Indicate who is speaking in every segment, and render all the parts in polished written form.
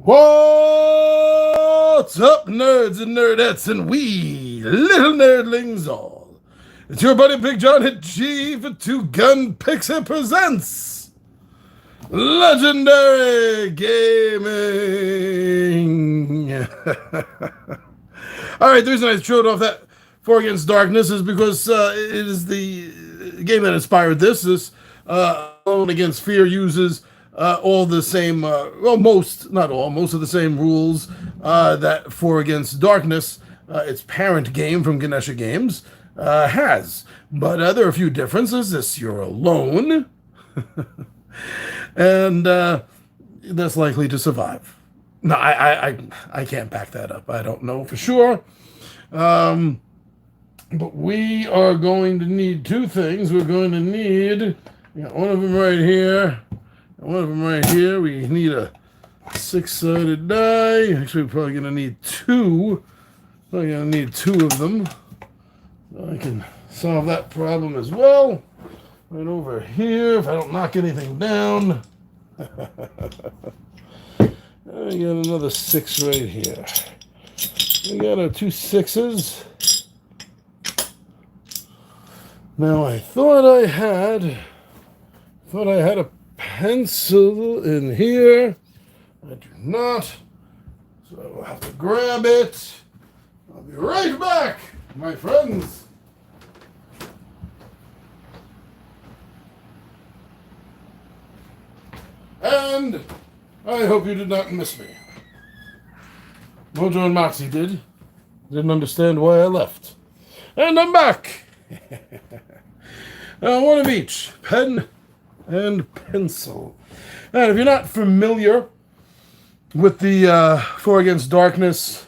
Speaker 1: What's up, nerds and nerdettes, and we little nerdlings all? It's your buddy Big John at G for Two Gun Pixie presents Legendary Gaming. All right, the reason I showed off that Four Against Darkness is because it is the game that inspired this. This Alone Against Fear uses all the same, not all, most of the same rules that Four Against Darkness, its parent game from Ganesha Games, has. But there are a few differences. This, you're alone, and that's likely to survive. No, I can't back that up. I don't know for sure. But we are going to need two things. We're going to need one of them right here. One of them right here. We need a six-sided die. Actually, we're probably going to need two. Probably going to need two of them. So I can solve that problem as well. Right over here, if I don't knock anything down. I got another six right here. We got our two sixes. Now I thought I had a pencil in here. I do not. So I'll have to grab it. I'll be right back, my friends. And I hope you did not miss me. Mojo and Moxie did. Didn't understand why I left. And I'm back. One of each. Pen and pencil. And if you're not familiar with the Four Against Darkness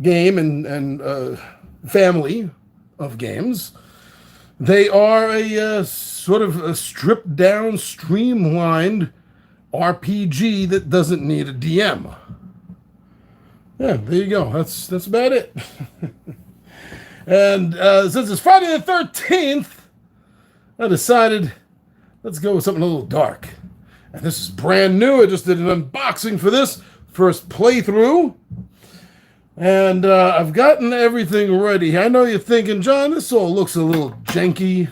Speaker 1: game and family of games, they are a sort of a stripped down, streamlined RPG that doesn't need a DM. Yeah, there you go. That's about it. And since it's Friday the 13th, I decided let's go with something a little dark. And this is brand new. I just did an unboxing for this first playthrough. And I've gotten everything ready. I know you're thinking, John, this all looks a little janky.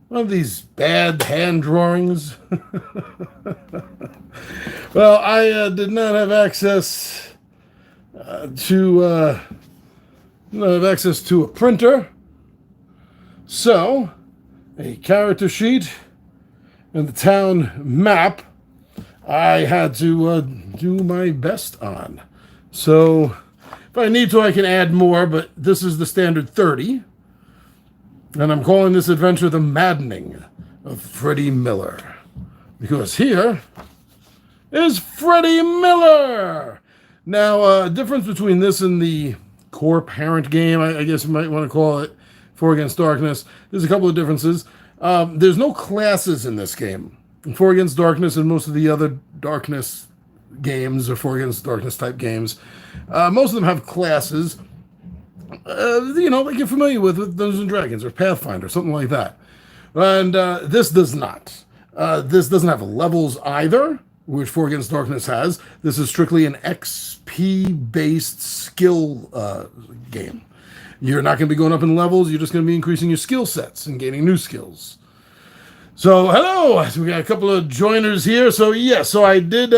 Speaker 1: One of these bad hand drawings. Well, I did not have access to a printer. So, a character sheet and the town map I had to do my best on. So, if I need to, I can add more, but this is the standard 30. And I'm calling this adventure The Maddening of Freddie Miller. Because here is Freddie Miller! Now, difference between this and the core parent game, I guess you might want to call it Four Against Darkness. There's a couple of differences. There's no classes in this game. In Four Against Darkness and most of the other Darkness games or Four Against Darkness type games, most of them have classes, like you're familiar with Dungeons and Dragons or Pathfinder, something like that. And this does not. This doesn't have levels either, which Four Against Darkness has. This is strictly an XP-based skill game. You're not going to be going up in levels. You're just going to be increasing your skill sets and gaining new skills. So, hello. So we got a couple of joiners here. So, yeah. So I did.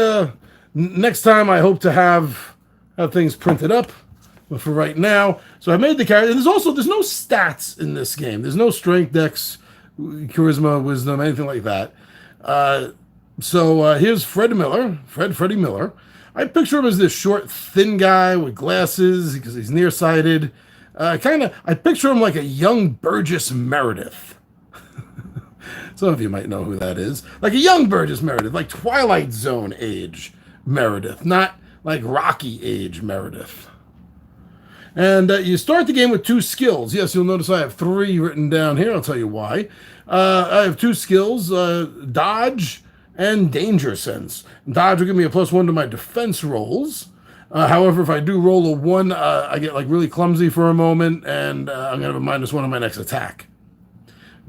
Speaker 1: Next time, I hope to have things printed up. But for right now, so I made the character. And there's no stats in this game. There's no strength, dex, charisma, wisdom, anything like that. So here's Freddie Miller. I picture him as this short, thin guy with glasses because he's nearsighted. I picture him like a young Burgess Meredith. Some of you might know who that is. Like a young Burgess Meredith, like Twilight Zone age Meredith, not like Rocky age Meredith. And you start the game with two skills. Yes, you'll notice I have three written down here. I'll tell you why. I have two skills, dodge and danger sense. Dodge will give me a +1 to my defense rolls. However, if I do roll a 1, I get like really clumsy for a moment, and I'm going to have a -1 on my next attack.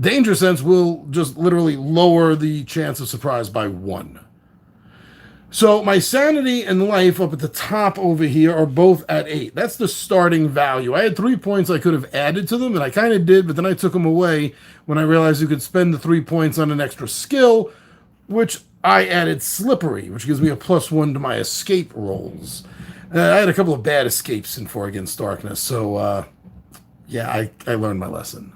Speaker 1: Danger sense will just literally lower the chance of surprise by 1. So my sanity and life up at the top over here are both at 8. That's the starting value. I had 3 points I could have added to them, and I kind of did, but then I took them away when I realized you could spend the 3 points on an extra skill, which I added slippery, which gives me a +1 to my escape rolls. I had a couple of bad escapes in 4 Against Darkness, so yeah, I learned my lesson.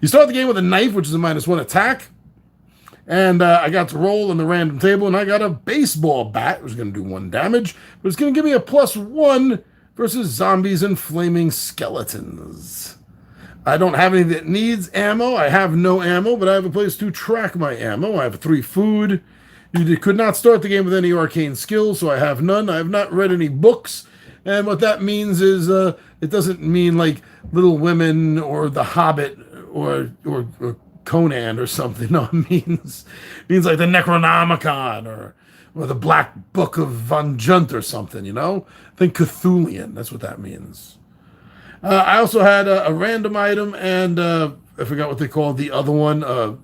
Speaker 1: You start the game with a knife, which is a -1 attack. And I got to roll on the random table, and I got a baseball bat, which is going to do 1 damage, but it's going to give me a +1 versus zombies and flaming skeletons. I don't have anything that needs ammo. I have no ammo, but I have a place to track my ammo. I have 3 food. You could not start the game with any arcane skills, so I have none. I have not read any books, and what that means is it doesn't mean like Little Women or The Hobbit or Conan or something. No, it means like the Necronomicon or the Black Book of Von Junt or something, you know? Think Cthulhian. That's what that means. I also had a random item, and I forgot what they called the other one. I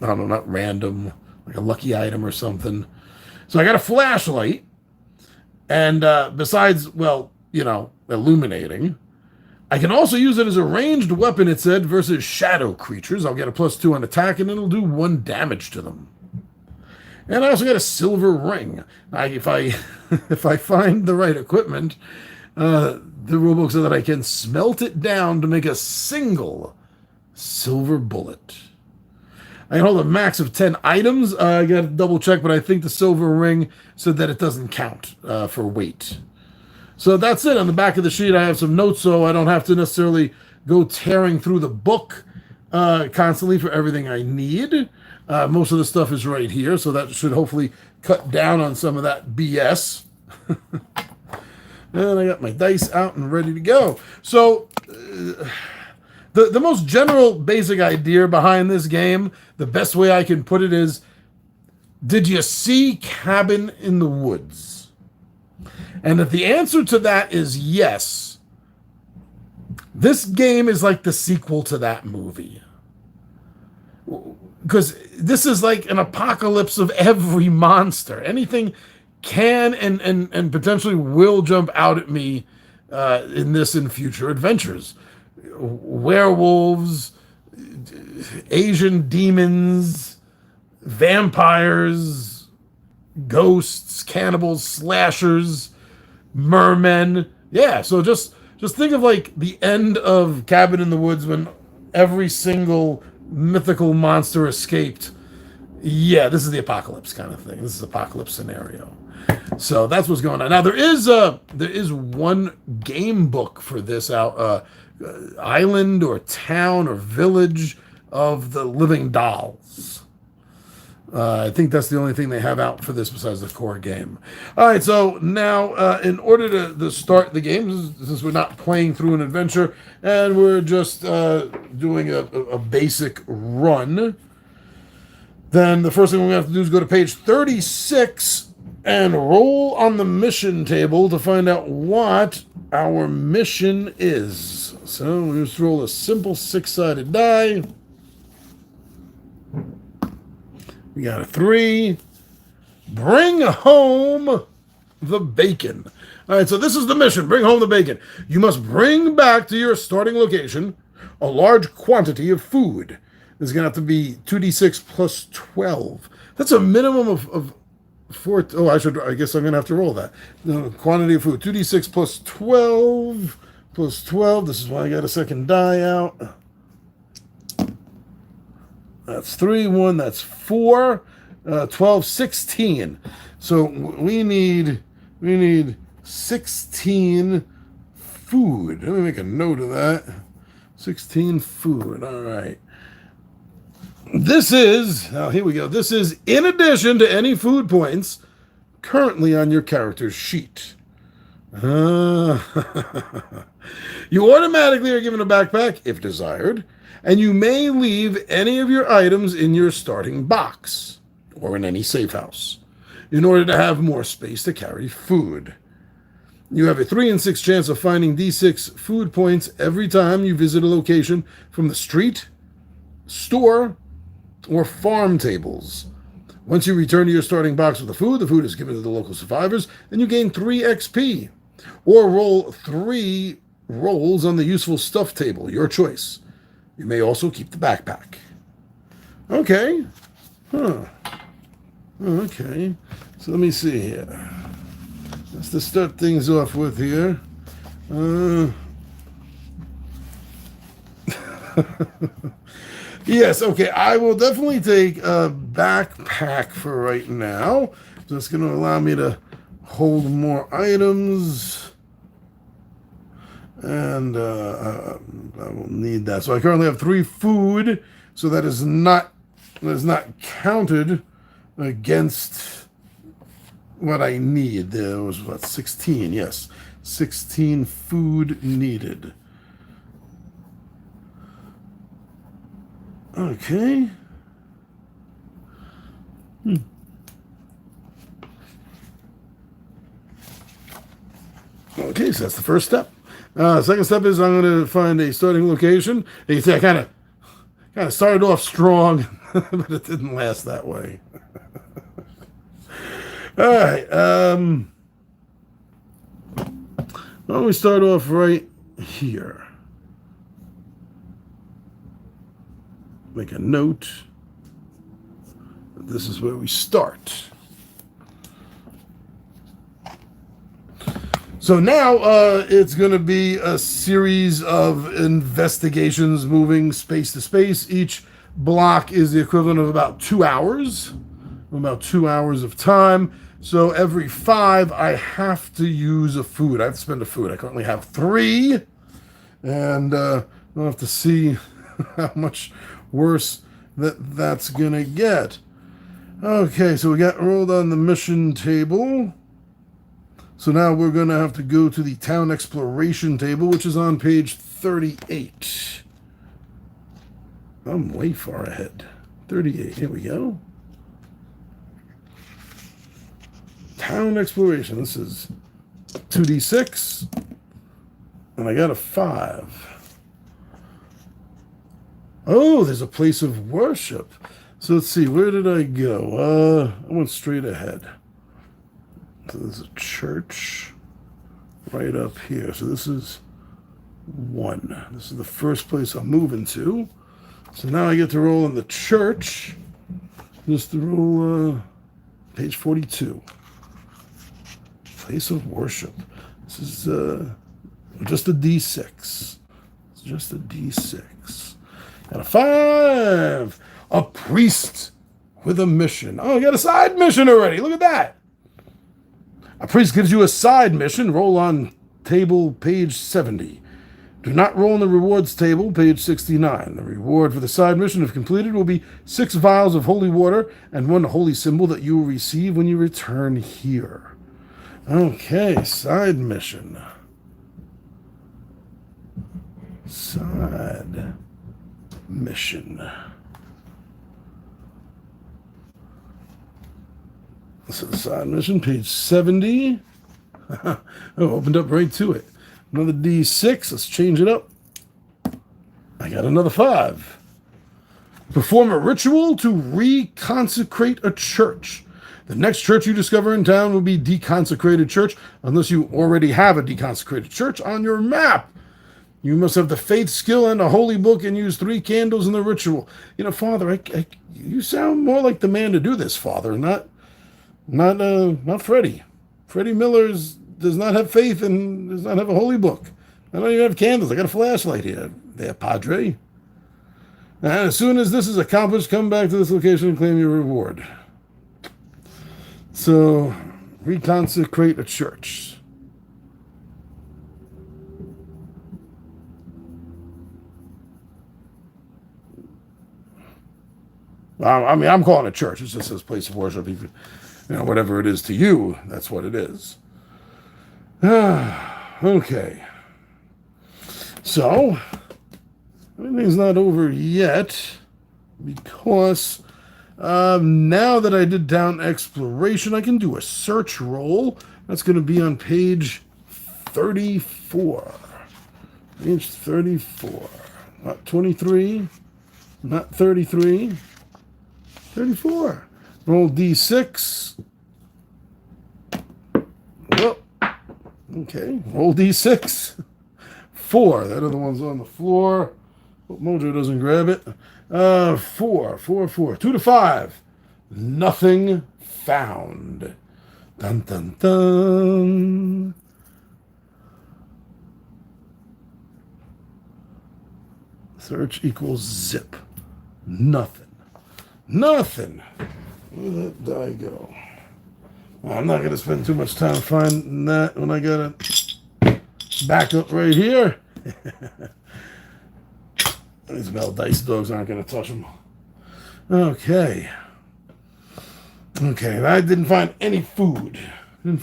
Speaker 1: don't know, not random, like a lucky item or something. So I got a flashlight, and besides, well, you know, illuminating, I can also use it as a ranged weapon, it said, versus shadow creatures. I'll get a +2 on attack, and it'll do 1 damage to them. And I also got a silver ring. If I find the right equipment, the rulebook says that I can smelt it down to make a single silver bullet. I can hold a max of 10 items. I got to double check, but I think the silver ring said that it doesn't count for weight. So that's it. On the back of the sheet, I have some notes, so I don't have to necessarily go tearing through the book constantly for everything I need. Most of the stuff is right here, so that should hopefully cut down on some of that BS. And I got my dice out and ready to go. So the most general basic idea behind this game, the best way I can put it is, did you see Cabin in the Woods? And if the answer to that is yes, this game is like the sequel to that movie. Because this is like an apocalypse of every monster. Anything can and potentially will jump out at me in this and future adventures. Werewolves, Asian demons, vampires, ghosts, cannibals, slashers, mermen. Yeah, so just think of like the end of Cabin in the Woods when every single mythical monster escaped. Yeah, this is the apocalypse kind of thing. This is apocalypse scenario. So that's what's going on. Now there is 1 game book for this out, island or town or village of the living dolls. I think that's the only thing they have out for this besides the core game. All right, so now in order to start the game, since we're not playing through an adventure and we're just doing a basic run, then the first thing we're going to have to do is go to page 36 and roll on the mission table to find out what our mission is. So we'll just roll a simple 6-sided die. We got a 3. Bring home the bacon. All right, so this is the mission. Bring home the bacon. You must bring back to your starting location a large quantity of food. There's going to have to be 2d6 plus 12. That's a minimum of 4. Oh, I guess I'm going to have to roll that. The quantity of food. 2d6 plus 12. Plus 12. This is why I got a second die out. That's 3, 1, that's 4, 12, 16. So we need 16 food. Let me make a note of that. 16 food, all right. This is, here we go. This is in addition to any food points currently on your character's sheet. You automatically are given a backpack, if desired, and you may leave any of your items in your starting box or in any safe house in order to have more space to carry food. You have a 3 in 6 chance of finding D6 food points every time you visit a location from the street, store, or farm tables. Once you return to your starting box with the food is given to the local survivors, and you gain 3 XP. Or roll 3 rolls on the useful stuff table, your choice. You may also keep the backpack. Okay. Huh. Okay. So let me see here. Let's just start things off with here. Yes, okay. I will definitely take a backpack for right now. That's going to allow me to hold more items. And I will need that. So I currently have 3 food. So that is not counted against what I need. There was, 16? Yes. 16 food needed. Okay. Okay, so that's the first step. Second step is I'm going to find a starting location. You can see I kind of started off strong, but it didn't last that way. All right. Why don't we start off right here? Make a note. This is where we start. So now it's going to be a series of investigations moving space to space. Each block is the equivalent of about 2 hours. About 2 hours of time. So every 5, I have to use a food. I have to spend a food. I currently have 3. And I'll have to see how much worse that's going to get. Okay, so we got rolled on the mission table. So now we're going to have to go to the town exploration table, which is on page 38. I'm way far ahead. 38, here we go. Town exploration. This is 2d6. And I got a 5. Oh, there's a place of worship. So let's see, where did I go? I went straight ahead. So there's a church right up here. So this is 1. This is the first place I'm moving to. So now I get to roll in the church. Just to roll page 42. Place of worship. This is just a D6. It's just a D6. Got a 5. A priest with a mission. Oh, I got a side mission already. Look at that. A priest gives you a side mission. Roll on table page 70. Do not roll in the rewards table, page 69. The reward for the side mission, if completed, will be 6 vials of holy water and 1 holy symbol that you will receive when you return here. Okay, side mission. Side mission. So the side mission, page 70. Oh, opened up right to it. Another D6. Let's change it up. I got another 5. Perform a ritual to reconsecrate a church. The next church you discover in town will be deconsecrated church, unless you already have a deconsecrated church on your map. You must have the faith, skill, and a holy book, and use 3 candles in the ritual. You know, Father, you sound more like the man to do this, Father, not Freddie. Freddie Miller does not have faith and does not have a holy book. I don't even have candles. I got a flashlight here. There, Padre. And as soon as this is accomplished, come back to this location and claim your reward. So, reconsecrate a church. I mean, I'm calling it church. It's just this place of worship. You know, whatever it is to you, that's what it is. Okay. So, everything's not over yet because now that I did down exploration, I can do a search roll. That's going to be on page 34. Page 34. Not 23. Not 33. 34. Roll D6. Well, okay. Roll D6. 4. That other one's on the floor. Hope Mojo doesn't grab it. 4. 2 to 5. Nothing found. Dun dun dun. Search equals zip. Nothing. Nothing. Where did that die go? I'm not going to spend too much time finding that when I got it back up right here. These metal dice dogs aren't going to touch them. Okay. Okay, I didn't find any food. I'm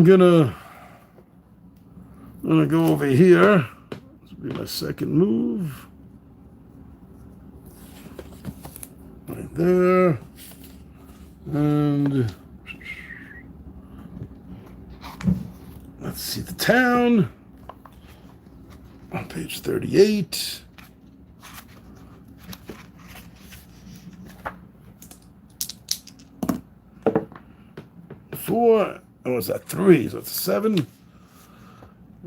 Speaker 1: gonna go over here. This will be my second move. Right there. And let's see the town. On page 38. Four. Oh, what's that? 3. So it's 7.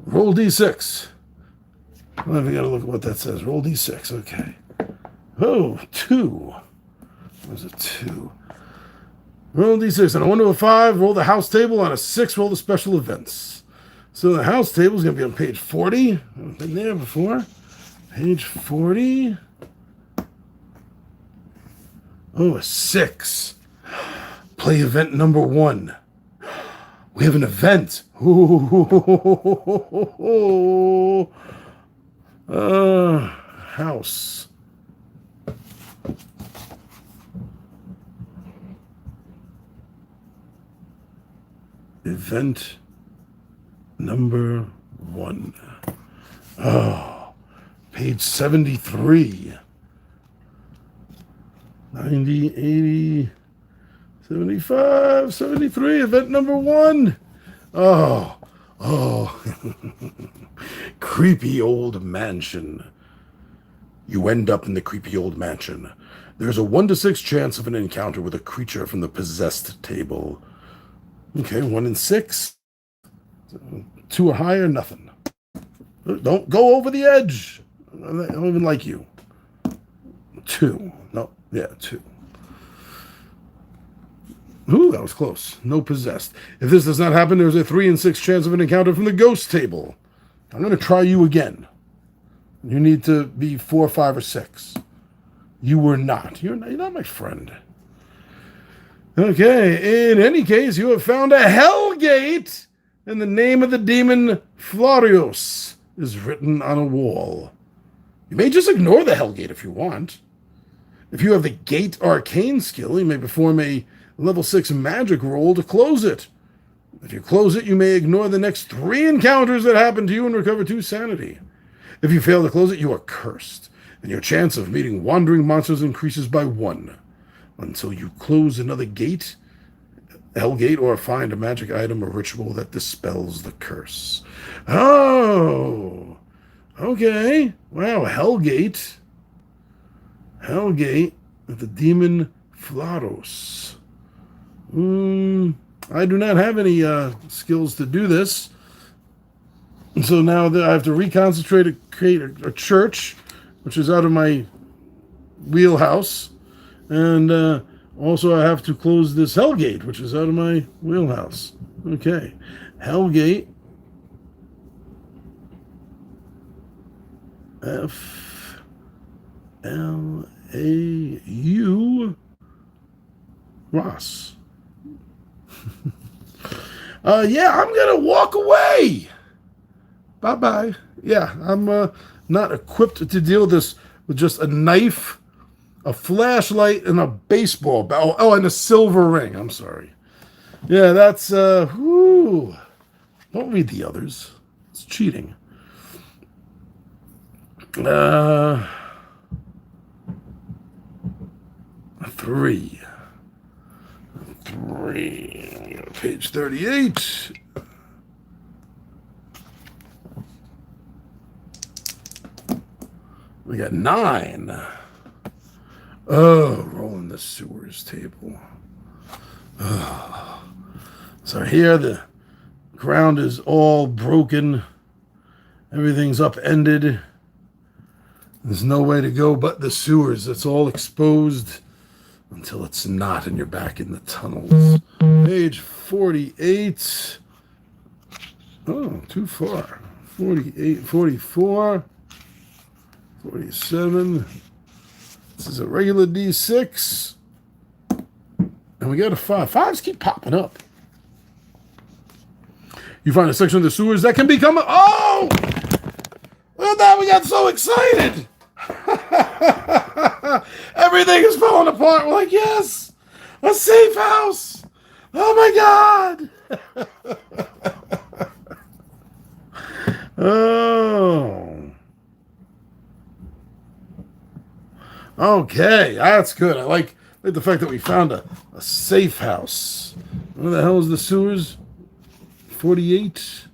Speaker 1: Roll D6. Well, we got to look at what that says. Roll D6. Okay. Oh, 2. There's a 2. Roll D6. On a 1 to a 5, roll the house table. On a 6, roll the special events. So the house table is going to be on page 40. I've been there before. Page 40. Oh, a 6. Play event number 1. We have an event. House. Event number 1. Oh, page 73. 90, 80, 75, 73, event number 1. Oh. Creepy old mansion. You end up in the creepy old mansion. There's a 1 to 6 chance of an encounter with a creature from the possessed table. Okay, 1 in 6. 2 or higher, nothing. Don't go over the edge. I don't even like you. 2. No, yeah, 2. Ooh, that was close. No possessed. If this does not happen, there's a 3 in 6 chance of an encounter from the ghost table. I'm going to try you again. You need to be 4, 5, or 6. You were not. You're not my friend. Okay, in any case, you have found a hell gate, and the name of the demon Florios is written on a wall. You may just ignore the hell gate if you want. If you have the gate arcane skill, you may perform a level 6 magic roll to close it. If you close it, you may ignore the next 3 encounters that happen to you and recover 2 sanity. If you fail to close it, you are cursed, and your chance of meeting wandering monsters increases by 1. Until you close another gate, hell gate, or find a magic item or ritual that dispels the curse. Oh, okay. Wow, hell gate. Hell gate with the demon Flaros. I do not have any skills to do this. So now I have to reconcentrate to create a church, which is out of my wheelhouse. And also I have to close this Hellgate, which is out of my wheelhouse. Okay. Hellgate. F-L-A-U Ross. Yeah, I'm going to walk away. Bye-bye. Yeah, I'm not equipped to deal with this with just a knife, a flashlight, and a baseball bat. Oh, and a silver ring. I'm sorry. Yeah, that's, Don't read the others. It's cheating. 3. Page 38. We got 9. Oh, rolling the sewers table. Oh. So here the ground is all broken. Everything's upended. There's no way to go but the sewers. It's all exposed until it's not, and you're back in the tunnels. Page 48. Oh, too far. 48, 44, 47. This is a regular D6. And we got a 5. 5s keep popping up. You find a section of the sewers that can become a... Oh! Look at that, we got so excited! Everything is falling apart. We're like, yes! A safe house! Oh my God! Oh. Okay, that's good. I like the fact that we found a safe house. Where the hell is the sewers? 48.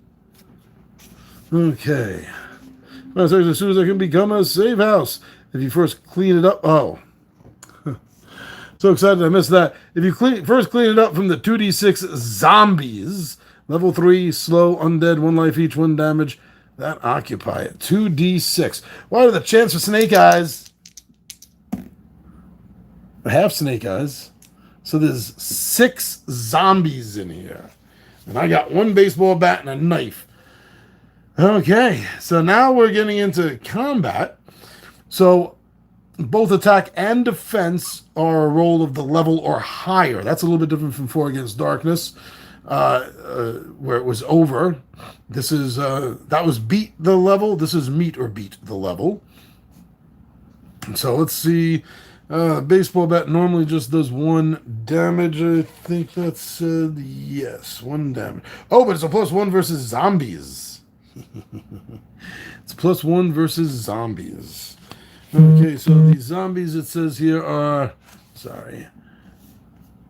Speaker 1: Okay. Well, so the sewers that can become a safe house if you first clean it up. Oh. So excited I missed that. If you first clean it up from the 2d6 zombies, level 3, slow, undead, 1 life each, 1 damage, that occupy it. 2d6. What are the chance for snake eyes? I have snake eyes. So there's 6 zombies in here. And I got 1 baseball bat and a knife. Okay, so now we're getting into combat. So both attack and defense are a roll of the level or higher. That's a little bit different from 4 Against Darkness, where it was over. This is, that was beat the level. This is meet or beat the level. So let's see. Baseball bat normally just does 1 damage. I think that said yes, 1 damage. Oh, but it's a +1 versus zombies. It's +1 versus zombies. Okay, so these zombies, it says here, are, sorry,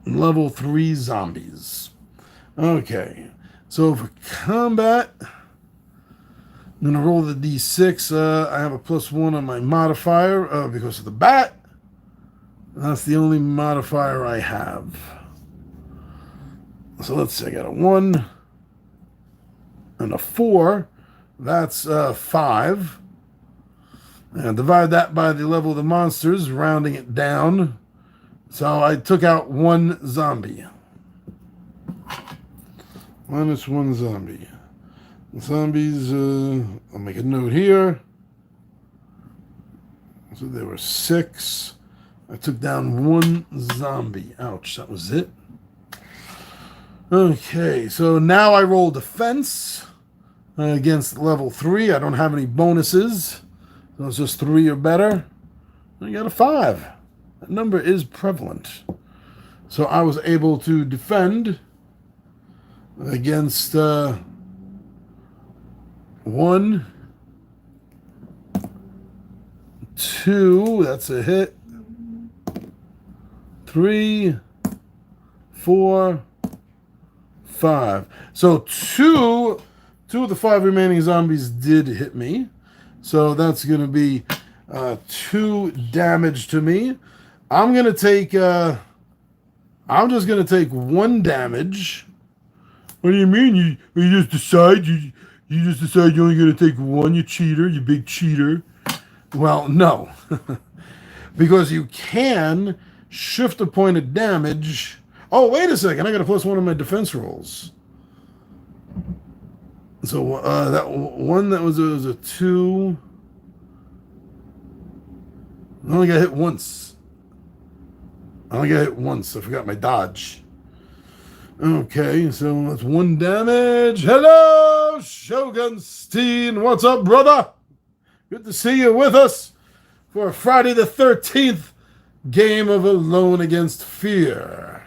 Speaker 1: level 3 zombies. Okay, so for combat, I'm going to roll the d6. I have a +1 on my modifier because of the bat. That's the only modifier I have. So let's see, I got a 1 and a 4. That's 5. And divide that by the level of the monsters, rounding it down. So I took out 1 zombie. -1 zombie. Zombies, I'll make a note here. So there were 6. I took down 1 zombie. Ouch, that was it. Okay, so now I roll defense against level 3. I don't have any bonuses. So it's just 3 or better. I got a 5. That number is prevalent. So I was able to defend against 1, 2, that's a hit. 3, 4, 5. So two of the 5 remaining zombies did hit me. So that's going to be 2 damage to me. I'm going to take, I'm just going to take 1 damage. What do you mean? You just decide, you just decide you're only going to take 1, you cheater, you big cheater. Well, no. Because you can shift a point of damage. Oh, wait a second. I got a +1 on my defense rolls. So that one that was a 2. I only got hit once. I forgot my dodge. Okay, so that's 1 damage. Hello, Shogunstein. What's up, brother? Good to see you with us for Friday the 13th game of Alone Against Fear.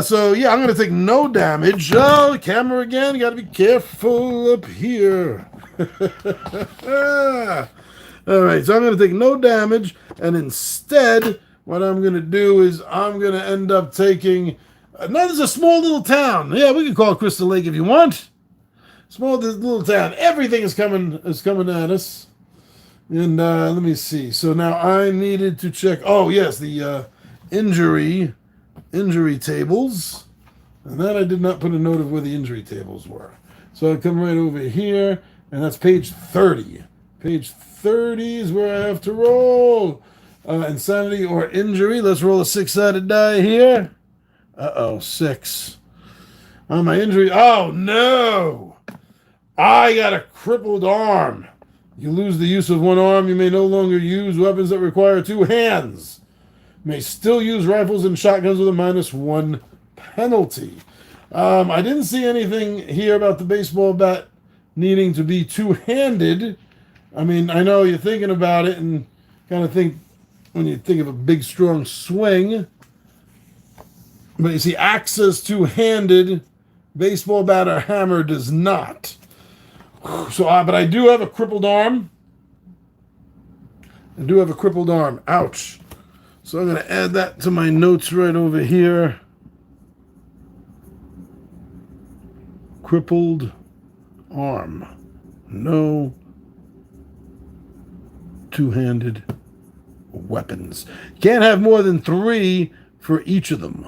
Speaker 1: So, yeah, I'm going to take no damage. Oh, the camera again. You got to be careful up here. All right, so I'm going to take no damage. And instead, what I'm going to do is I'm going to end up taking... now, there's a small little town. Yeah, we can call it Crystal Lake if you want. Small little town. Everything is coming at us. And let me see. So now I needed to check. Oh yes, the injury tables. And then I did not put a note of where the injury tables were. So I come right over here, and that's page 30. Page 30 is where I have to roll. Insanity or injury. Let's roll a 6-sided die here. Uh-oh, 6. On my injury. Oh, no! I got a crippled arm. You lose the use of one arm. You may no longer use weapons that require 2 hands. You may still use rifles and shotguns with a -1 penalty. I didn't see anything here about the baseball bat needing to be 2-handed. I mean, I know you're thinking about it and kind of think when you think of a big, strong swing. But you see, axes 2-handed, baseball bat or hammer does not. So, but I do have a crippled arm. I do have a crippled arm. Ouch. So I'm going to add that to my notes right over here. Crippled arm. No 2-handed weapons. Can't have more than 3 for each of them.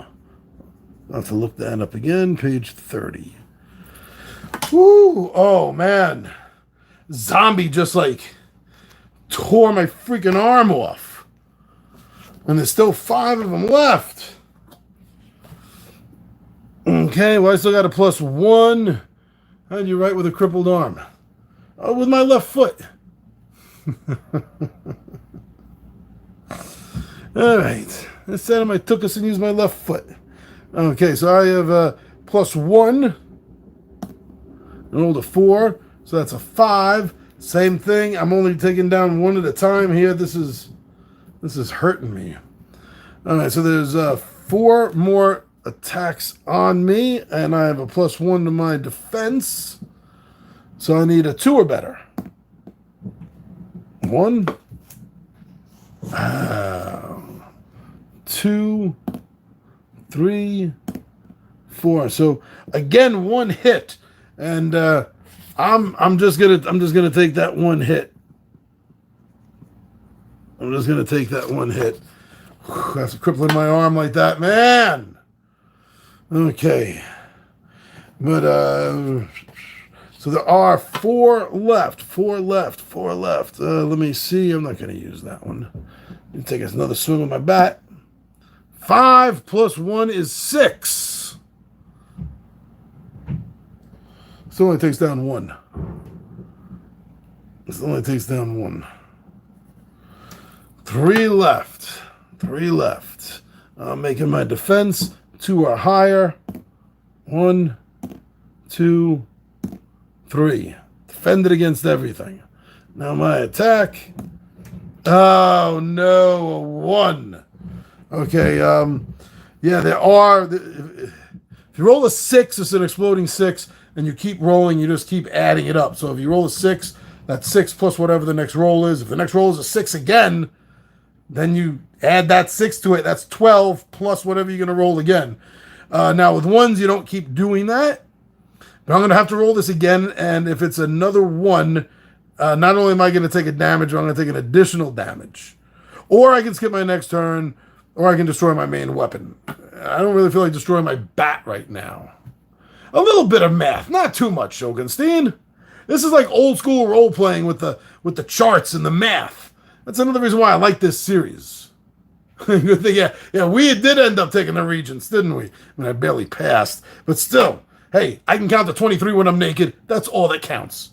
Speaker 1: I'll have to look that up again. Page 30. Woo! Oh, man. Zombie just like tore my freaking arm off. And there's still 5 of them left. Okay, well, I still got a +1. How do you write with a crippled arm? Oh, with my left foot. All right. Instead, I took us and used my left foot. Okay, so I have a +1. I rolled a 4, so that's a 5. Same thing. I'm only taking down 1 at a time here. This is hurting me. All right, so there's 4 more attacks on me, and I have a +1 to my defense. So I need a 2 or better. 1, 2, 3, 4. So again, 1 hit, and I'm just gonna take that 1 hit. I'm just gonna take that 1 hit. That's crippling my arm like that, man. Okay, but so there are 4 left. 4 left. 4 left. Let me see. I'm not going to use that one. Let me take another swing with my bat. 5 + 1 is 6. Still only takes down 1. Still only takes down 1. 3 left. 3 left. I'm making my defense 2 or higher. 1, 2, 3. Defended against everything. Now my attack. Oh no, a 1. Okay, yeah, there are. If you roll a 6, it's an exploding 6, and you keep rolling, you just keep adding it up. So if you roll a 6, that's 6 plus whatever the next roll is. If the next roll is a 6 again, then you add that 6 to it. That's 12 plus whatever you're going to roll again. Now, with 1s, you don't keep doing that. But I'm going to have to roll this again. And if it's another 1, not only am I going to take a damage, but I'm going to take an additional damage. Or I can skip my next turn, or I can destroy my main weapon. I don't really feel like destroying my bat right now. A little bit of math. Not too much, Shogunstein. This is like old school role-playing with the charts and the math. That's another reason why I like this series. Good thing, yeah, we did end up taking the Regents, didn't we? I mean, I barely passed. But still, hey, I can count to 23 when I'm naked. That's all that counts.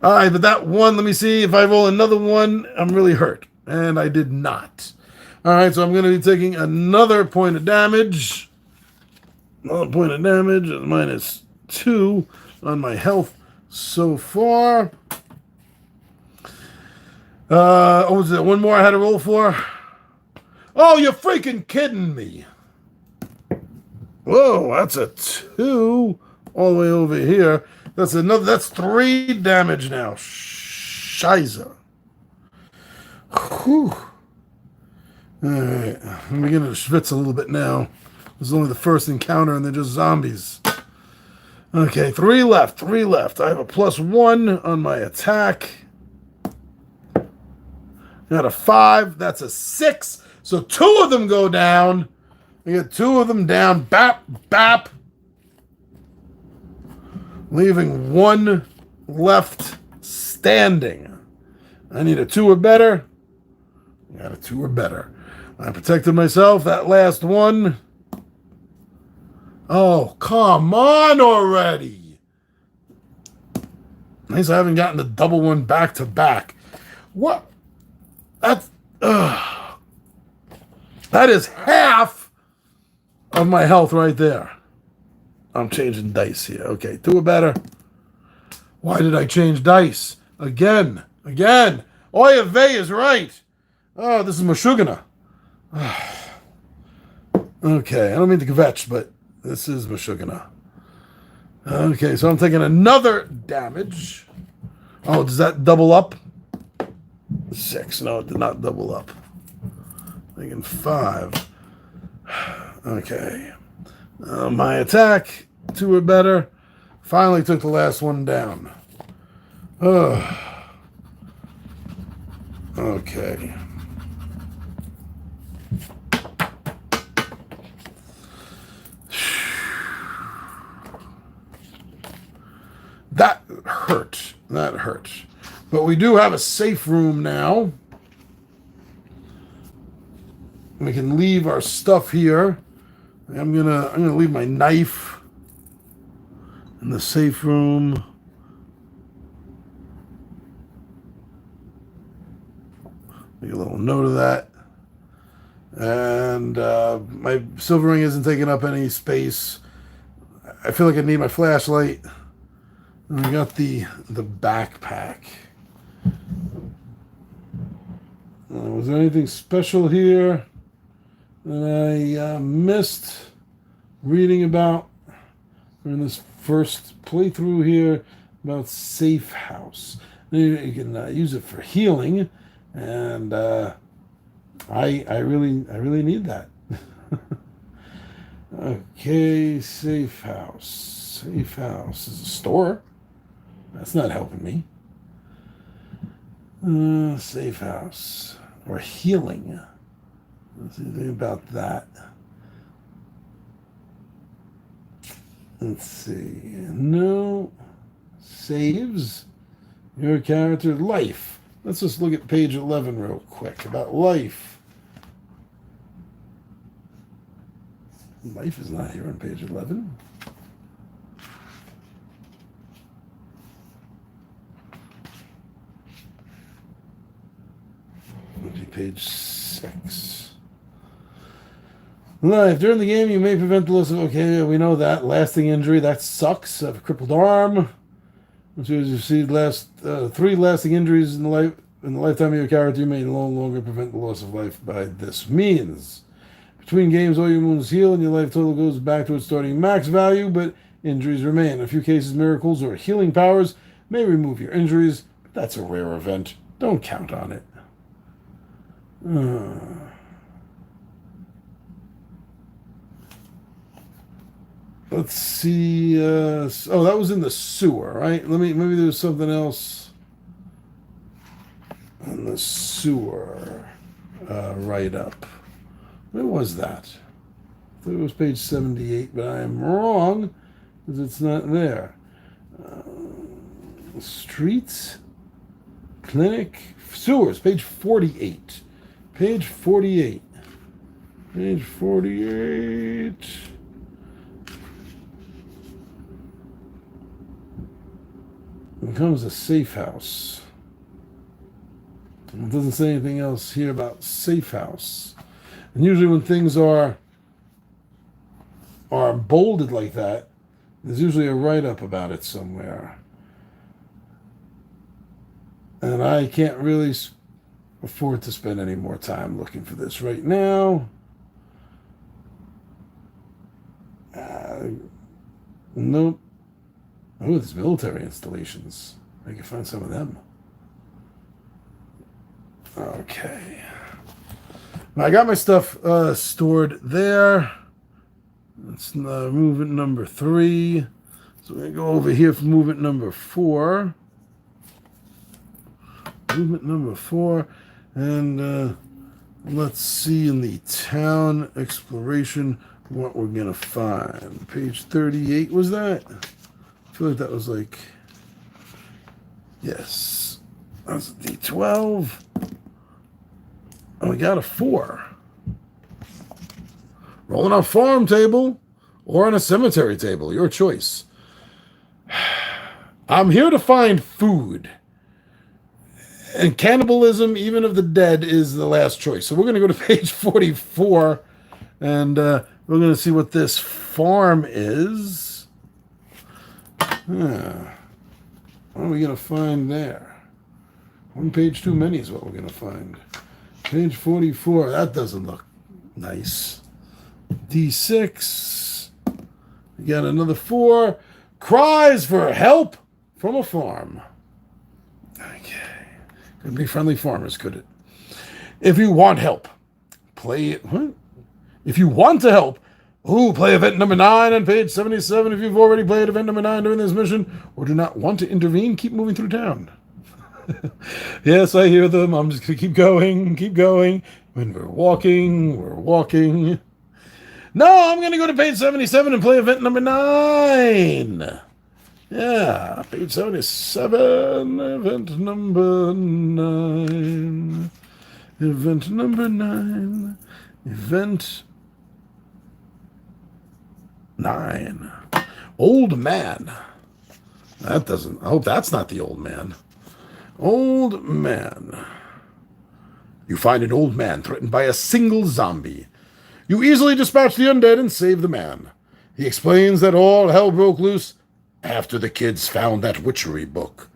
Speaker 1: All right, but that 1, let me see. If I roll another 1, I'm really hurt. And I did not. All right, so I'm going to be taking another point of damage. Another point of damage, -2 on my health so far. Was there 1 more I had to roll for? Oh, you're freaking kidding me. Whoa, that's a 2 all the way over here. That's 3 damage now. Scheiße. Whew. All right, I'm beginning to schwitz a little bit now. This is only the first encounter, and they're just zombies. Okay, three left. I have a +1 on my attack. Got a 5. That's a 6. So 2 of them go down. I get 2 of them down. Bap, bap. Leaving 1 left standing. I need a 2 or better. Got a 2 or better. I protected myself. That last one. Oh, come on already. Nice I haven't gotten the double one back to back. What? That's... that is half of my health right there. I'm changing dice here. Okay, 2 or better. Why did I change dice? Again. Oya Vey is right. Oh, this is Meshuggah. Okay, I don't mean to kvetch, but this is Meshuggah. Okay, so I'm taking another damage. Oh, does that double up? 6. No, it did not double up. I'm thinking 5. Okay. My attack, 2 or better. Finally took the last one down. Okay. That hurt. But we do have a safe room now. We can leave our stuff here. I'm gonna leave my knife in the safe room. Make a little note of that. And my silver ring isn't taking up any space. I feel like I need my flashlight. And we got the backpack. Was there anything special here that I missed reading about in this first playthrough here about Safe House? You can use it for healing, and I really need that. Okay, Safe House. Safe House is a store. That's not helping me. Safe House. Or healing. Let's see anything about that. Let's see. No. Saves. Your character. Life. Let's just look at page 11 real quick. About life. Life is not here on page 11. Page 6. Life. During the game, you may prevent the loss of... Okay, we know that. Lasting injury. That sucks. I have a crippled arm. Which is, you received 3 lasting injuries in the lifetime of your character. You may no longer prevent the loss of life by this means. Between games, all your wounds heal and your life total goes back to its starting max value, but injuries remain. In a few cases, miracles or healing powers may remove your injuries, but that's a rare event. Don't count on it. Let's see. That was in the sewer, right? Maybe there's something else in the sewer write up. Where was that? I thought it was page 78, but I am wrong because it's not there. Streets, clinic, sewers, page 48. Page 48. Page 48. Becomes a safe house. It doesn't say anything else here about safe house. And usually when things are bolded like that, there's usually a write-up about it somewhere. And I can't really afford to spend any more time looking for this right now. Nope. Oh, there's military installations. I can find some of them. Okay. Now I got my stuff stored there. That's movement number 3. So we're going to go over here for movement number 4. Movement number 4. And let's see in the town exploration what we're going to find. Page 38 was that? I feel like that was like... Yes. That's a D12. And we got a 4. Rolling on a farm table or on a cemetery table. Your choice. I'm here to find food. And cannibalism, even of the dead, is the last choice. So we're going to go to page 44. And we're going to see what this farm is. What are we going to find there? One page too many is what we're going to find. Page 44. That doesn't look nice. D6. We got another 4. Cries for help from a farm. Okay. Could be friendly farmers, could it? If you want help, play it. What? If you want to help, play event number 9 on page 77. If you've already played event number 9 during this mission or do not want to intervene, keep moving through town. Yes, I hear them. I'm just going to keep going, keep going. When we're walking, we're walking. No, I'm going to go to page 77 and play event number 9. Yeah, page 77, event number 9. Event number 9. Event 9. Old man. That doesn't... I hope that's not the old man. Old man. You find an old man threatened by a single zombie. You easily dispatch the undead and save the man. He explains that all hell broke loose after the kids found that witchery book.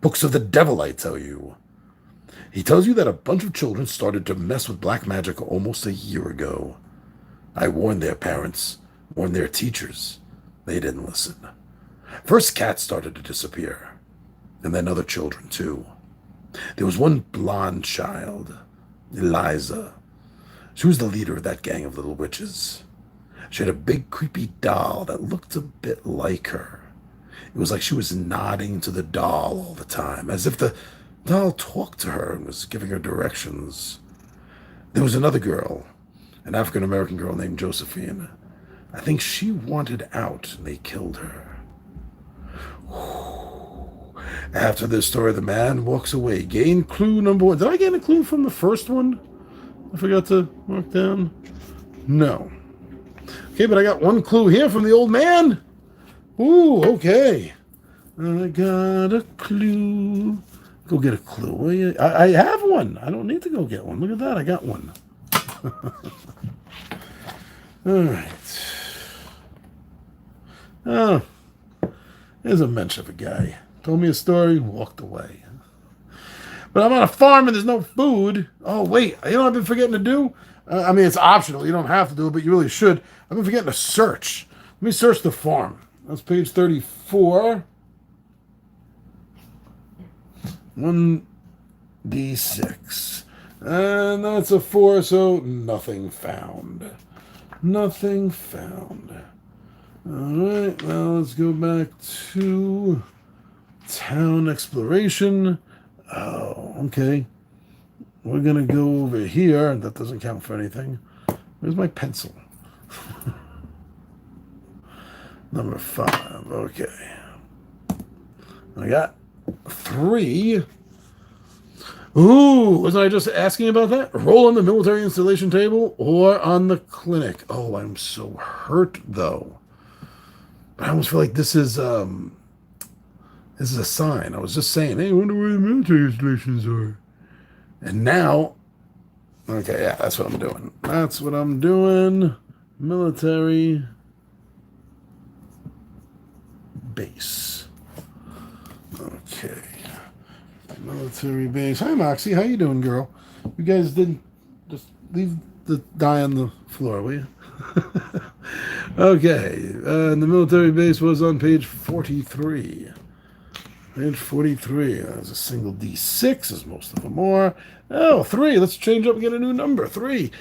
Speaker 1: Books of the devil, I tell you. He tells you that a bunch of children started to mess with black magic almost a year ago. I warned their parents, warned their teachers. They didn't listen. First, cats started to disappear. And then other children, too. There was one blonde child, Eliza. She was the leader of that gang of little witches. She had a big, creepy doll that looked a bit like her. It was like she was nodding to the doll all the time, as if the doll talked to her and was giving her directions. There was another girl, an African-American girl named Josephine. I think she wanted out, and they killed her. After this story, the man walks away. Gain clue number 1. Did I get a clue from the first one? I forgot to mark down. No. Okay, but I got one clue here from the old man. Ooh, okay. I got a clue. Go get a clue, will you? I have one. I don't need to go get one. Look at that. I got one. All right. Oh, there's a mensch of a guy. Told me a story, walked away. But I'm on a farm and there's no food. Oh, wait. You know what I've been forgetting to do? I mean, it's optional. You don't have to do it, but you really should. I've been forgetting to search. Let me search the farm. That's page 34. 1d6. And that's a 4, so nothing found. Nothing found. All right, now let's go back to town exploration. Oh, okay. We're going to go over here. That doesn't count for anything. Where's my pencil? Number 5. Okay. I got 3. Ooh, wasn't I just asking about that? Roll on the military installation table or on the clinic. Oh, I'm so hurt, though. But I almost feel like this is a sign. I was just saying, hey, I wonder where the military installations are. And now, okay, yeah, that's what I'm doing. That's what I'm doing. Military base. Okay. Military base. Hi, Moxie. How you doing, girl? You guys didn't just leave the die on the floor, will you? Okay. And the military base was on page 43. Page 43. There's a single D6, as most of them are. Oh, 3. Let's change up and get a new number. 3.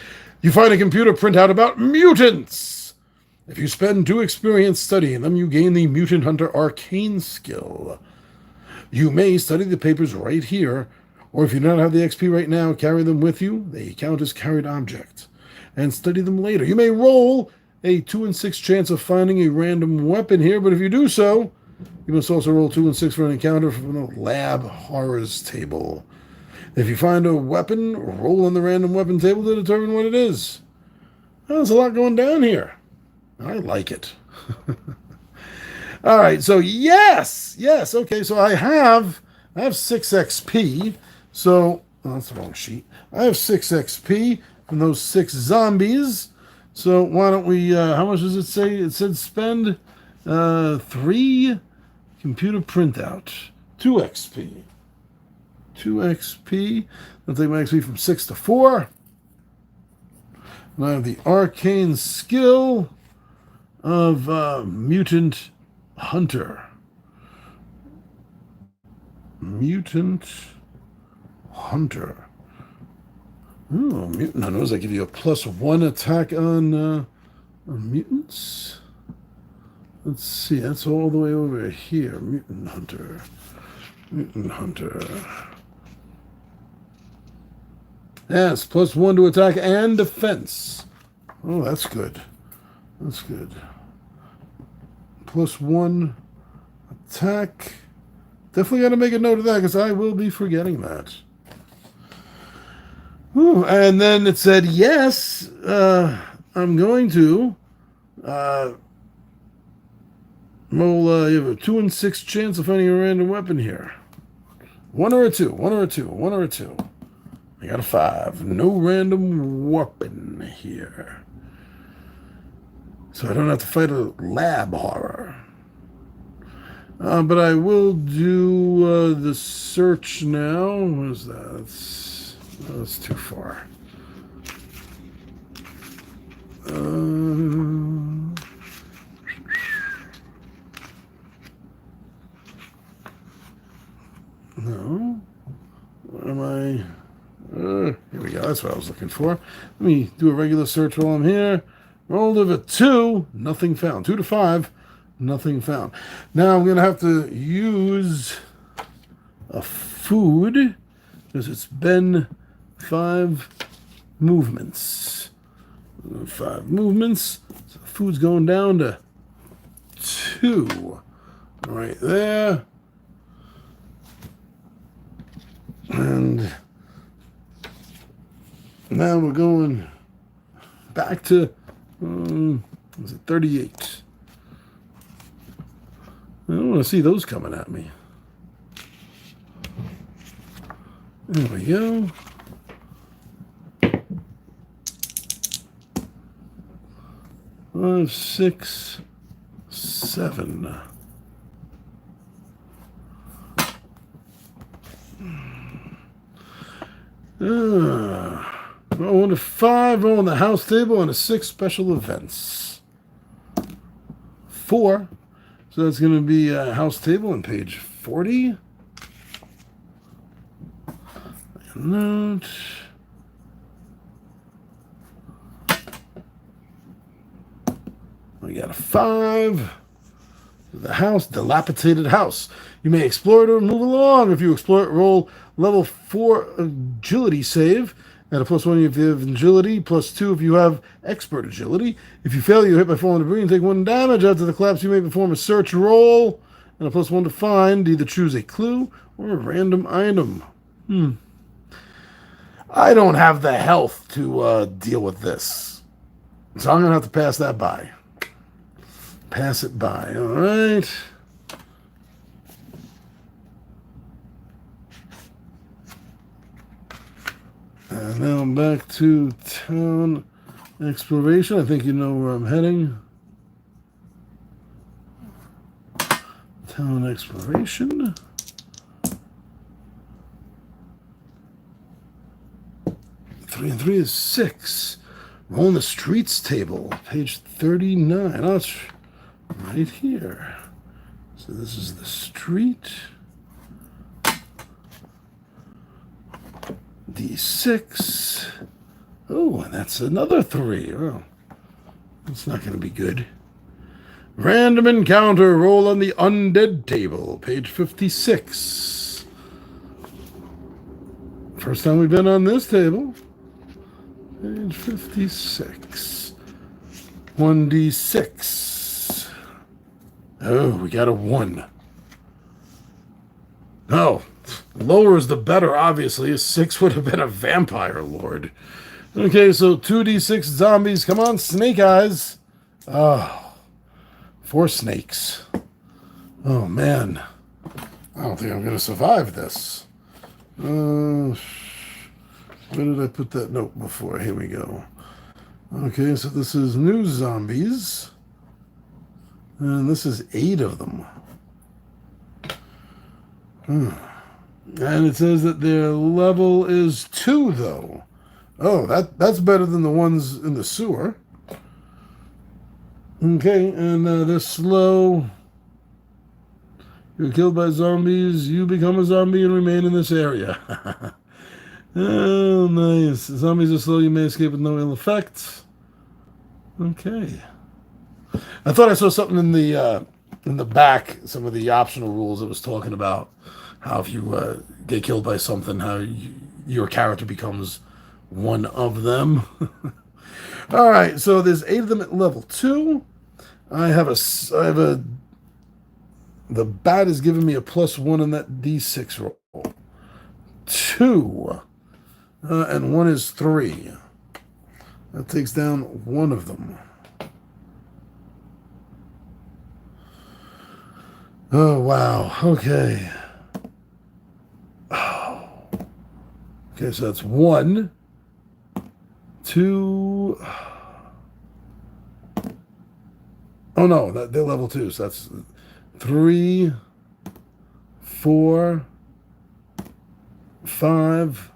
Speaker 1: You find a computer printout about mutants. If you spend 2 experience studying them, you gain the Mutant Hunter Arcane skill. You may study the papers right here, or if you do not have the XP right now, carry them with you. They count as carried objects. And study them later. You may roll a 2 in 6 chance of finding a random weapon here, but if you do so, you must also roll 2 in 6 for an encounter from the lab horrors table. If you find a weapon, roll on the random weapon table to determine what it is. Well, there's a lot going down here. I like it. All right, so yes, okay, so I have 6 XP, so, oh, that's the wrong sheet. I have 6 XP from those 6 zombies, so why don't we, how much does it say? It said spend 3 computer printout, 2 XP. 2 XP, I'll take my XP from 6 to 4, and I have the arcane skill of Mutant Hunter. Mutant Hunter. Oh, Mutant Hunter. Does that give you a +1 attack on mutants? Let's see. That's all the way over here. Mutant Hunter. Mutant Hunter. Yes, +1 to attack and defense. Oh, that's good. That's good. +1 attack. Definitely got to make a note of that because I will be forgetting that. Ooh, and then it said, yes, I'm going to roll, you have a 2 in 6 chance of finding a random weapon here. 1 or a 2, 1 or a 2, 1 or a 2. I got a 5. No random weapon here. So I don't have to fight a lab horror. But I will do the search now. What is that? That's too far. No. Where am I? Here we go. That's what I was looking for. Let me do a regular search while I'm here. Rolled of a 2. Nothing found. 2 to 5. Nothing found. Now I'm going to have to use a food because it's been 5 movements. 5 movements. So food's going down to 2. Right there. And now we're going back to, was it 38? I don't want to see those coming at me. There we go. Five, 6, 7. Roll a 5, roll on the house table, and a 6 special events. 4. So that's going to be a house table on page 40. Note. We got a 5. The house, dilapidated house. You may explore it or move along. If you explore it, roll level 4 agility save. And a +1 if you have agility, +2 if you have expert agility. If you fail, you're hit by falling debris and take 1 damage. After the collapse, you may perform a search roll. And a +1 to find. Either choose a clue or a random item. I don't have the health to deal with this. So I'm going to have to pass that by. Pass it by. All right. And now I'm back to town exploration. I think you know where I'm heading. Town exploration. 3 and 3 is 6. Roll in the streets table, page 39. Oh, it's right here. So this is the street. D6. Oh, and that's another 3. Oh, that's not going to be good. Random encounter. Roll on the undead table. Page 56. First time we've been on this table. Page 56. 1d6. Oh, we got a 1. Oh, lower is the better, obviously. A 6 would have been a vampire lord. Okay, so 2d6 zombies. Come on, snake eyes. Oh, 4 snakes. Oh, man. I don't think I'm going to survive this. Where did I put that note before? Here we go. Okay, so this is new zombies. And this is 8 of them. And it says that their level is 2, though. Oh, that's better than the ones in the sewer. Okay, and they're slow. You're killed by zombies. You become a zombie and remain in this area. Oh, nice. Zombies are slow. You may escape with no ill effects. Okay. I thought I saw something in the back, some of the optional rules it was talking about how if you get killed by something, how your character becomes one of them. All right, so there's 8 of them at level 2. The bat is giving me a +1 on that d6 roll. 2. And 1 is 3. That takes down 1 of them. Oh, wow. Okay. Oh. Okay, so that's 1, 2. Oh, no, they're level 2, so that's 3, 4, 5,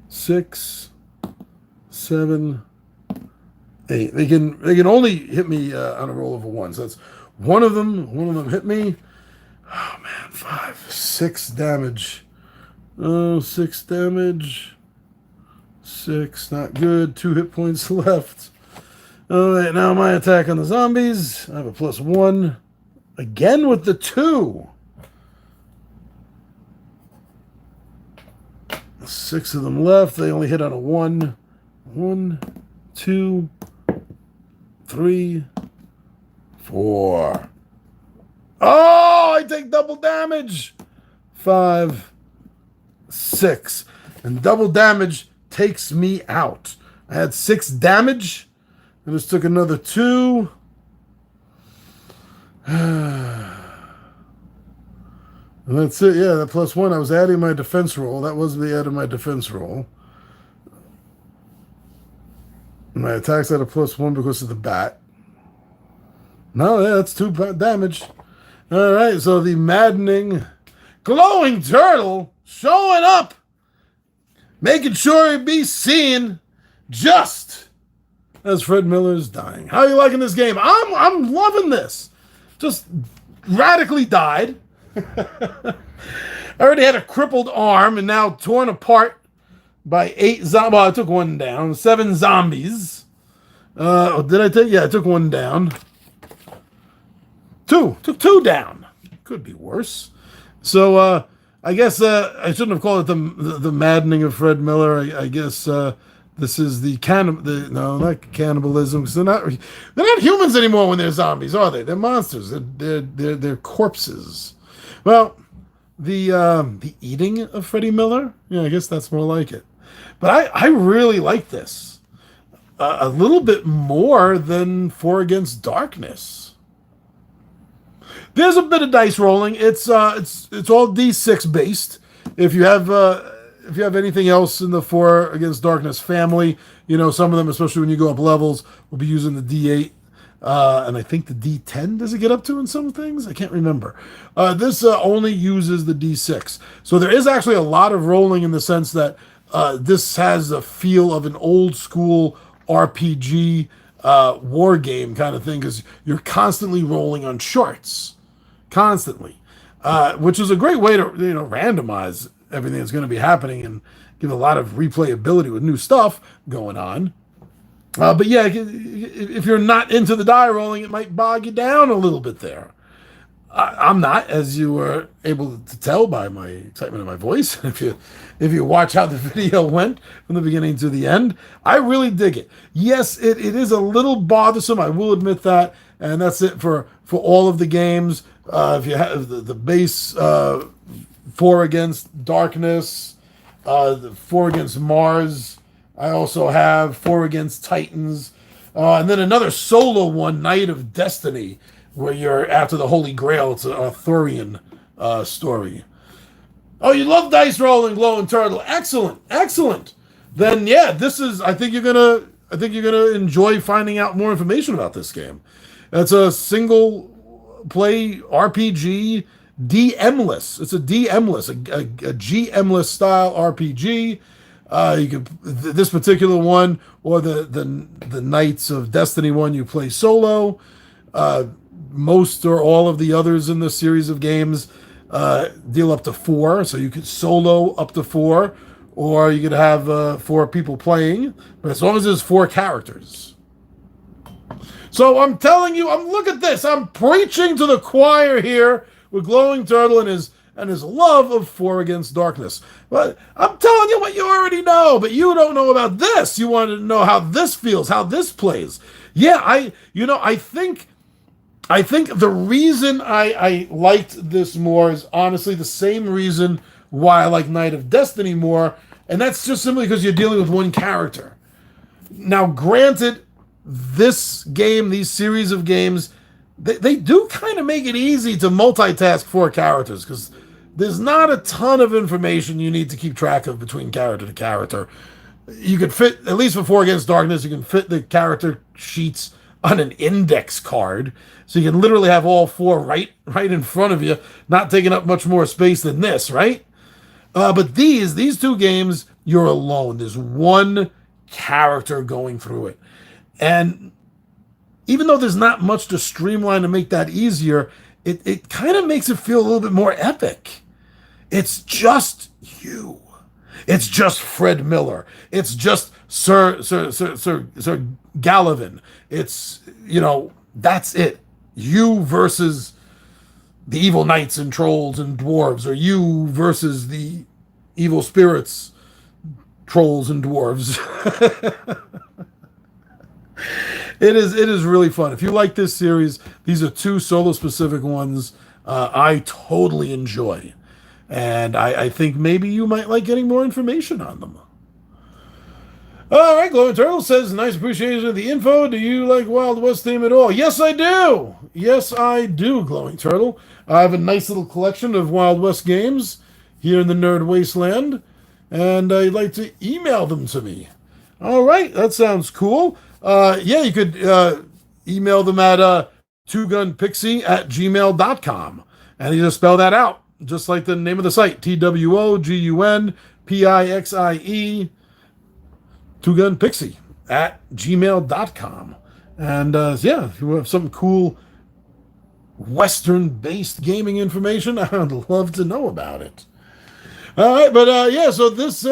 Speaker 1: 6, 7, 8. They can only hit me on a roll of a 1. So that's one of them hit me. Oh man, 5, 6 damage. Oh, 6 damage. 6, not good. 2 hit points left. All right, now my attack on the zombies. I have a +1. Again with the 2. 6 of them left. They only hit on a 1. 1, 2, 3, 4. Oh, I take double damage. 5, 6. And double damage takes me out. I had 6 damage. I just took another 2. And that's it. Yeah, that +1. I was adding my defense roll. That was the add of my defense roll. My attacks at a +1 because of the bat. No, yeah, that's 2 damage. All right, so the maddening glowing turtle showing up, making sure he'd be seen just as Fred Miller's dying. How are you liking this game? I'm loving this. Just radically died. I already had a crippled arm and now torn apart by 8 zombies. Well, I took 1 down. 7 zombies. Did I take? Yeah, I took 1 down. 2. Took 2 down. Could be worse. So I guess I shouldn't have called it the maddening of Fred Miller. I guess this is no, not cannibalism. Because they're not humans anymore when they're zombies, are they? They're monsters. They're corpses. Well, the eating of Freddie Miller. Yeah, I guess that's more like it. But I really like this a little bit more than 4 Against Darkness. There's a bit of dice rolling. It's all D6 based. If you have anything else in the 4 Against Darkness family, some of them, especially when you go up levels, will be using the D8. And I think the D10 does it get up to in some things? I can't remember. This only uses the D6. So there is actually a lot of rolling in the sense that this has a feel of an old school RPG war game kind of thing because you're constantly rolling on charts. Constantly. Which is a great way to randomize everything that's going to be happening and give a lot of replayability with new stuff going on. But yeah, if you're not into the die rolling, it might bog you down a little bit there. I'm not, as you were able to tell by my excitement in my voice. If you watch how the video went from the beginning to the end, I really dig it. Yes, it is a little bothersome. I will admit that, and that's it for all of the games. If you have the base 4 against darkness, the 4 against Mars. I also have 4 against Titans, and then another solo one, Night of Destiny, where you're after the Holy Grail. It's an Arthurian story. Oh, you love dice rolling, Glowing Turtle. Excellent, excellent. Then yeah, this is. I think you're gonna enjoy finding out more information about this game. It's a single play RPG, DM-less. It's a DM-less, a GM-less style RPG. You could this particular one or the Knights of Destiny one you play solo. Most or all of the others in the series of games deal up to 4, so you could solo up to 4, or you could have 4 people playing, but as long as there's 4 characters. So I'm telling you, look at this. I'm preaching to the choir here with Glowing Turtle and his love of 4 Against Darkness. But I'm telling you what you already know, but you don't know about this. You wanted to know how this feels, how this plays. Yeah, I think the reason I liked this more is honestly the same reason why I like Night of Destiny more, and that's just simply because you're dealing with one character. Now, granted, this game, these series of games, they do kind of make it easy to multitask 4 characters, because there's not a ton of information you need to keep track of between character to character. You could fit, at least for 4 Against Darkness, you can fit the character sheets on an index card. So you can literally have all 4 right in front of you, not taking up much more space than this, right? But these 2 games, you're alone. There's one character going through it. And even though there's not much to streamline to make that easier, it kind of makes it feel a little bit more epic. It's just you. It's just Fred Miller. It's just Sir Galavin. It's, that's it. You versus the evil knights and trolls and dwarves, or you versus the evil spirits, trolls and dwarves. It is really fun. If you like this series, these are 2 solo specific ones I totally enjoy. And I think maybe you might like getting more information on them. All right, Glowing Turtle says, nice appreciation of the info. Do you like Wild West theme at all? Yes, I do. Yes, I do, Glowing Turtle. I have a nice little collection of Wild West games here in the Nerd Wasteland, and I'd like to email them to me. All right, that sounds cool. Yeah, you could email them at twogunpixie@gmail.com. And you just spell that out, just like the name of the site, TWOGUNPIXIE, twogunpixie@gmail.com. And yeah, if you have some cool Western-based gaming information, I'd love to know about it. All right, but yeah, so this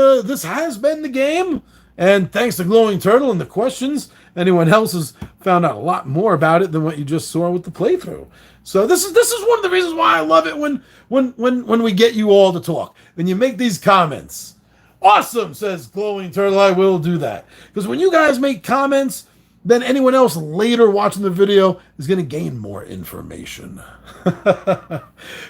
Speaker 1: has been the game. And thanks to Glowing Turtle and the questions, anyone else has found out a lot more about it than what you just saw with the playthrough. So this is one of the reasons why I love it when we get you all to talk and you make these comments. Awesome, says Glowing Turtle. I will do that, because when you guys make comments, then anyone else later watching the video is going to gain more information.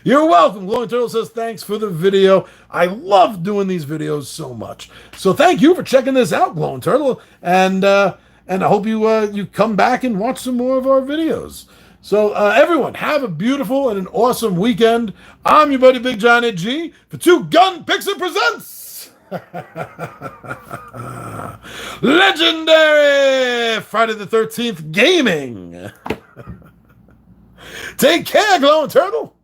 Speaker 1: You're welcome. Glowing Turtle says, thanks for the video. I love doing these videos so much. So thank you for checking this out, Glowing Turtle. And I hope you come back and watch some more of our videos. So everyone, have a beautiful and an awesome weekend. I'm your buddy Big John G for Two Gun Pixie Presents. Legendary Friday the 13th gaming. Take care, Glowing Turtle.